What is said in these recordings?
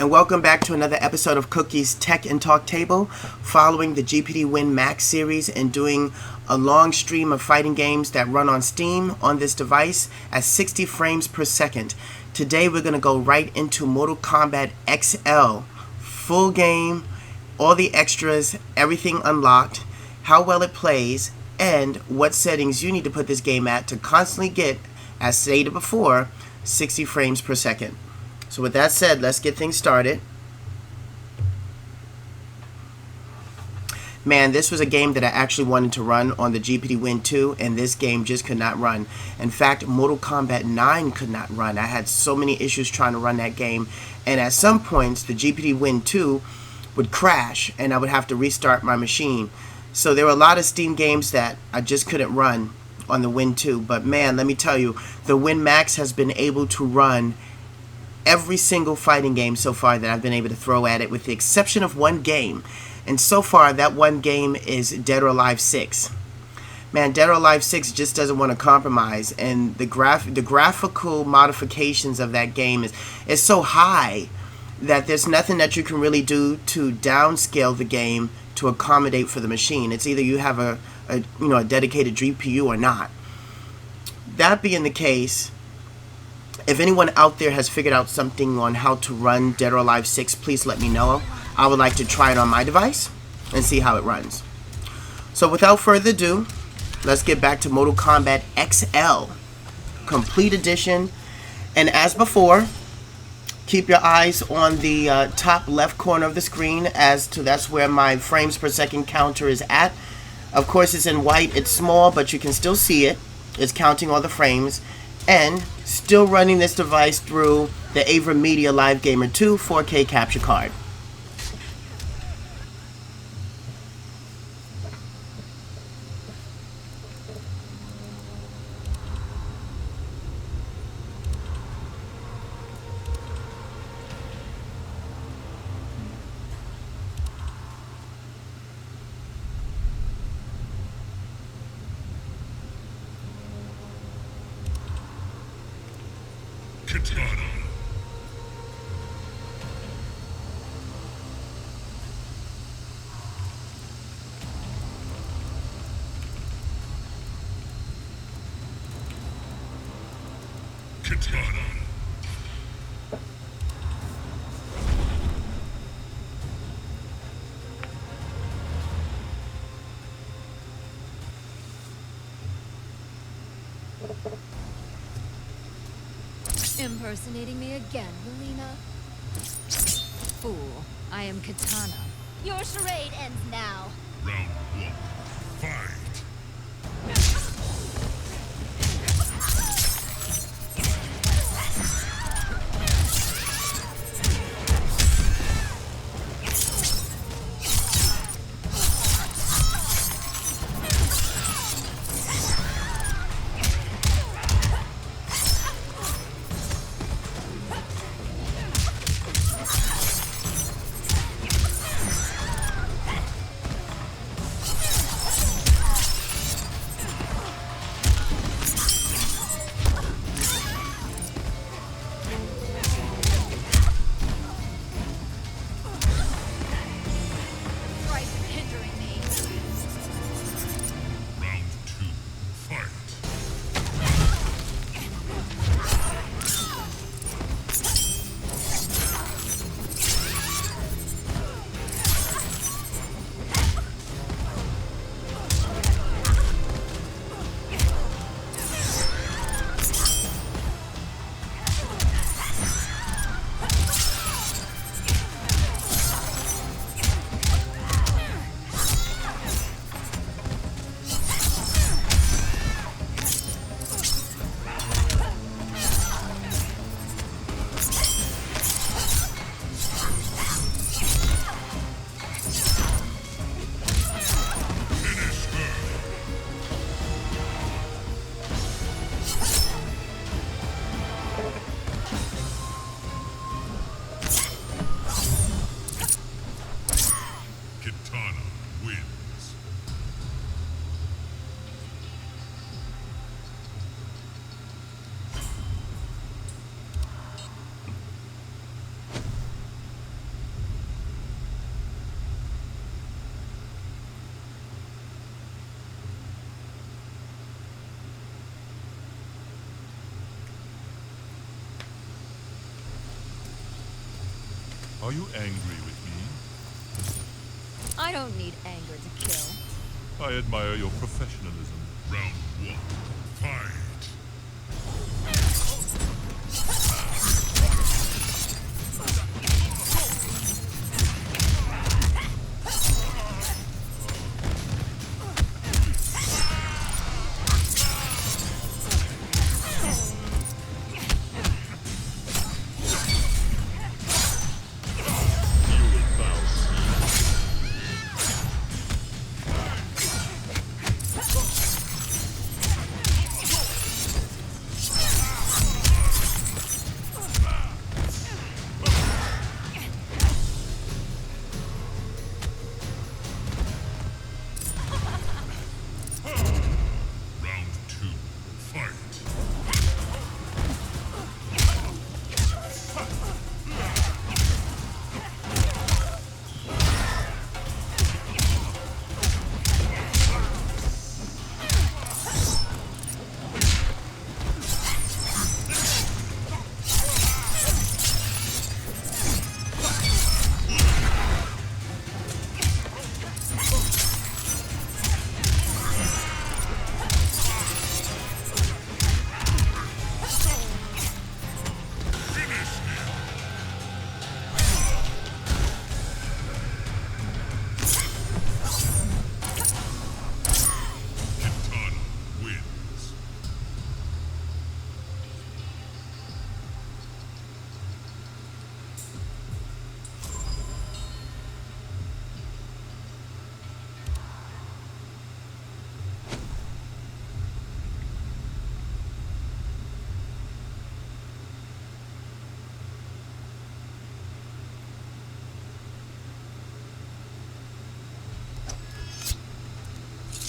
and welcome back to another episode of Cookye's Tech and Talk Table, following the GPD Win Max series and doing a long stream of fighting games that run on Steam on this device at 60 frames per second. Today we're going to go right into Mortal Kombat XL, full game, all the extras, everything unlocked, how well it plays, and what settings you need to put this game at to constantly get, as stated before, 60 frames per second. So with that said, let's get things started. Man, this was a game that I actually wanted to run on the GPD Win 2, and this game just could not run. In fact, Mortal Kombat 9 could not run. I had so many issues trying to run that game, and at some points, the GPD Win 2 would crash, and I would have to restart my machine. So there were a lot of Steam games that I just couldn't run on the Win 2, but man, let me tell you, the Win Max has been able to run every single fighting game so far that I've been able to throw at it, with the exception of one game. And so far, that one game is Dead or Alive 6. Man, Dead or Alive 6 just doesn't want to compromise, and the graphical modifications of that game is so high that there's nothing that you can really do to downscale the game to accommodate for the machine. It's either you have a dedicated GPU or not. That being the case, if anyone out there has figured out something on how to run Dead or Alive 6, please let me know. I would like to try it on my device and see how it runs. So without further ado, let's get back to Mortal Kombat XL, Complete Edition. And as before, keep your eyes on the top left corner of the screen, that's where my frames per second counter is at. Of course, it's in white, it's small, but you can still see it. It's counting all the frames. And still running this device through the Avra Media Live Gamer 2 4K capture card. Katana. Katana. Impersonating me again, Melina? Fool, I am Katana. Your charade ends now. Round one. Fight. Are you angry with me? I don't need anger to kill. I admire your professionalism. Round 1. Fight!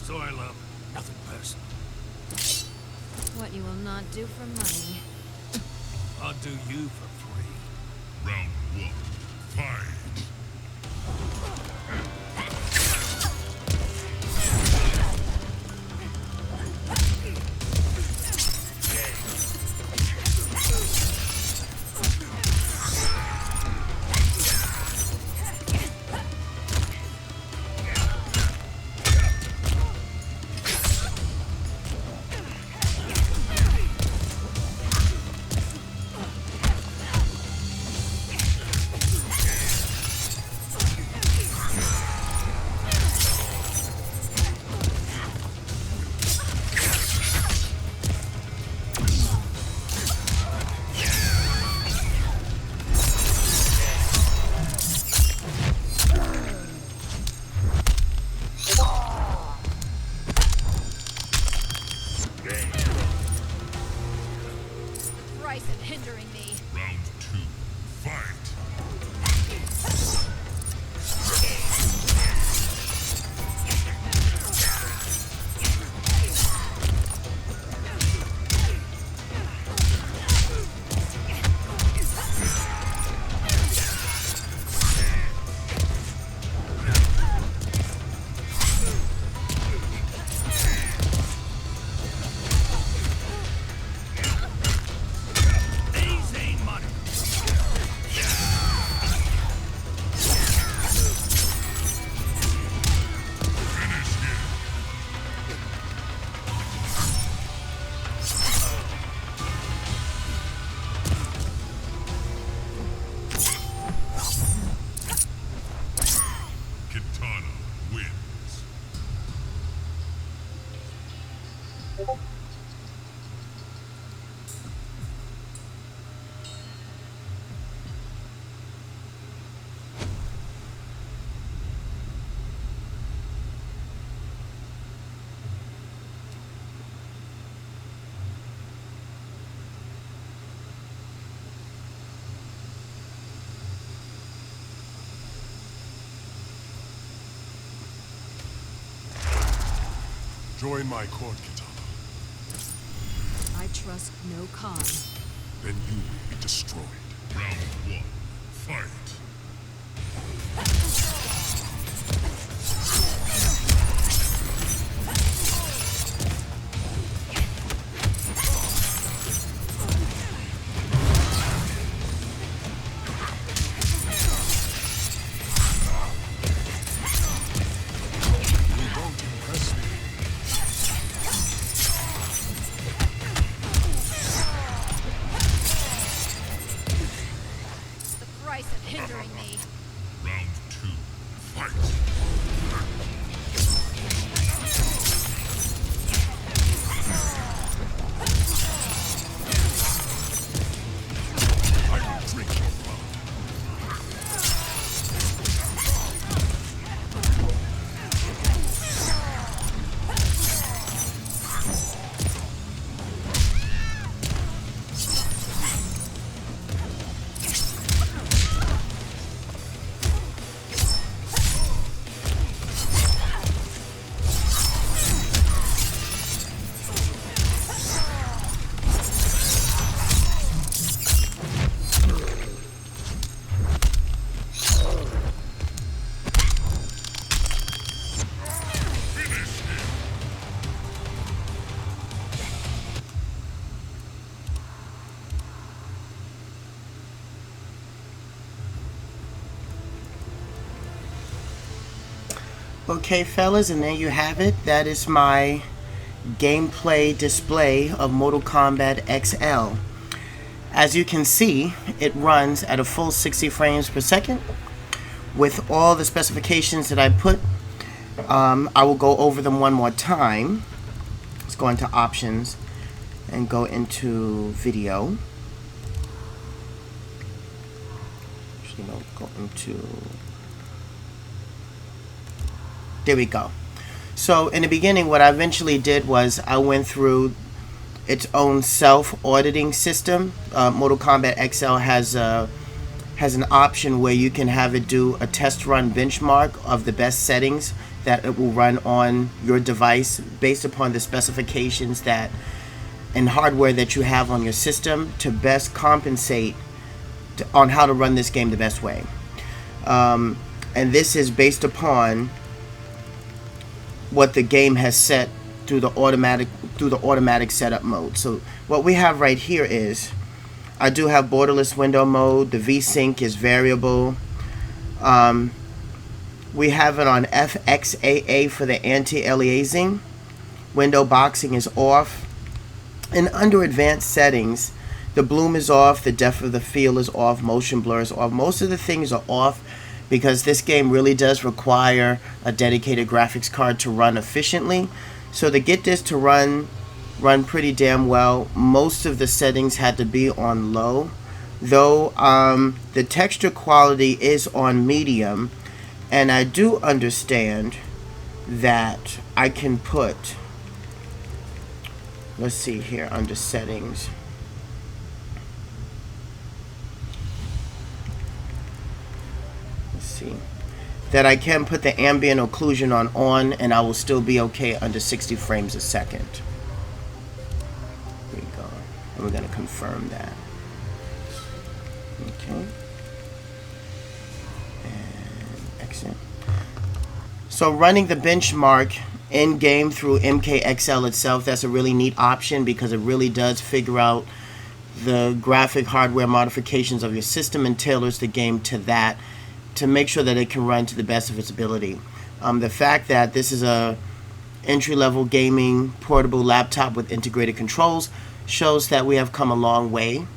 Sorry, love. Nothing personal. What you will not do for money. I'll do you for free. Round 1. Fight! Bryson hindering me. Round 2. Fight! Easy money. Finish him! Kitana wins. Join my court, Kitana. I trust no Khan. Then you will be destroyed. Round 1. Fight! Okay, fellas, and there you have it. That is my gameplay display of Mortal Kombat XL. As you can see, it runs at a full 60 frames per second with all the specifications that I put. I will go over them one more time. Let's go into options and go into video. Actually, no, go into... There we go. So in the beginning, what I eventually did was I went through its own self-auditing system. Mortal Kombat XL has an option where you can have it do a test run benchmark of the best settings that it will run on your device based upon the specifications that and hardware that you have on your system to best compensate on how to run this game the best way. And this is based upon what the game has set through the automatic setup mode. So what we have right here is I do have borderless window mode. The VSync is variable. We have it on FXAA for the anti-aliasing. Window boxing is off. And under advanced settings, the bloom is off, the depth of the field is off, motion blur is off. Most of the things are off because this game really does require a dedicated graphics card to run efficiently. So to get this to run pretty damn well, most of the settings had to be on low. Though the texture quality is on medium, and I do understand that I can put, let's see here under settings. See that I can put the ambient occlusion on and I will still be okay under 60 frames a second. There we go. And we're going to confirm that. Okay. And exit. So running the benchmark in game through MKXL itself, that's a really neat option because it really does figure out the graphic hardware modifications of your system and tailors the game to that, to make sure that it can run to the best of its ability. The fact that this is a entry-level gaming portable laptop with integrated controls shows that we have come a long way,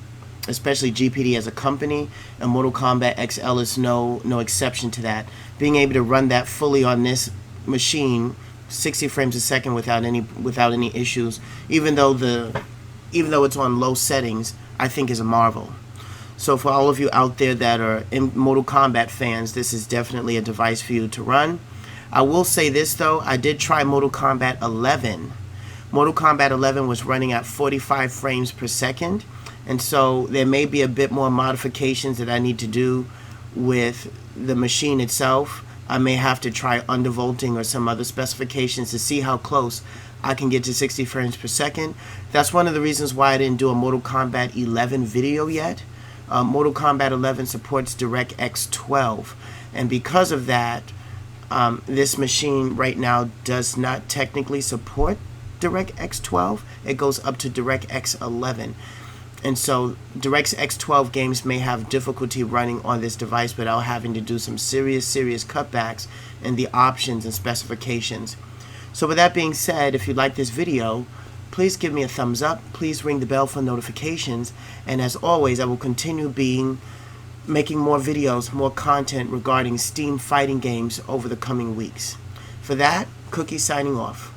especially GPD as a company, and Mortal Kombat XL is no exception to that. Being able to run that fully on this machine, 60 frames a second without any issues, even though it's on low settings, I think is a marvel. So for all of you out there that are Mortal Kombat fans, this is definitely a device for you to run. I will say this though, I did try Mortal Kombat 11. Mortal Kombat 11 was running at 45 frames per second, and so there may be a bit more modifications that I need to do with the machine itself. I may have to try undervolting or some other specifications to see how close I can get to 60 frames per second. That's one of the reasons why I didn't do a Mortal Kombat 11 video yet. Mortal Kombat 11 supports DirectX 12, and because of that, this machine right now does not technically support DirectX 12. It goes up to DirectX 11, and so DirectX 12 games may have difficulty running on this device without having to do some serious cutbacks in the options and specifications. So with that being said, if you like this video, please give me a thumbs up, please ring the bell for notifications, and as always, I will continue making more videos, more content regarding Steam fighting games over the coming weeks. For that, Cookye signing off.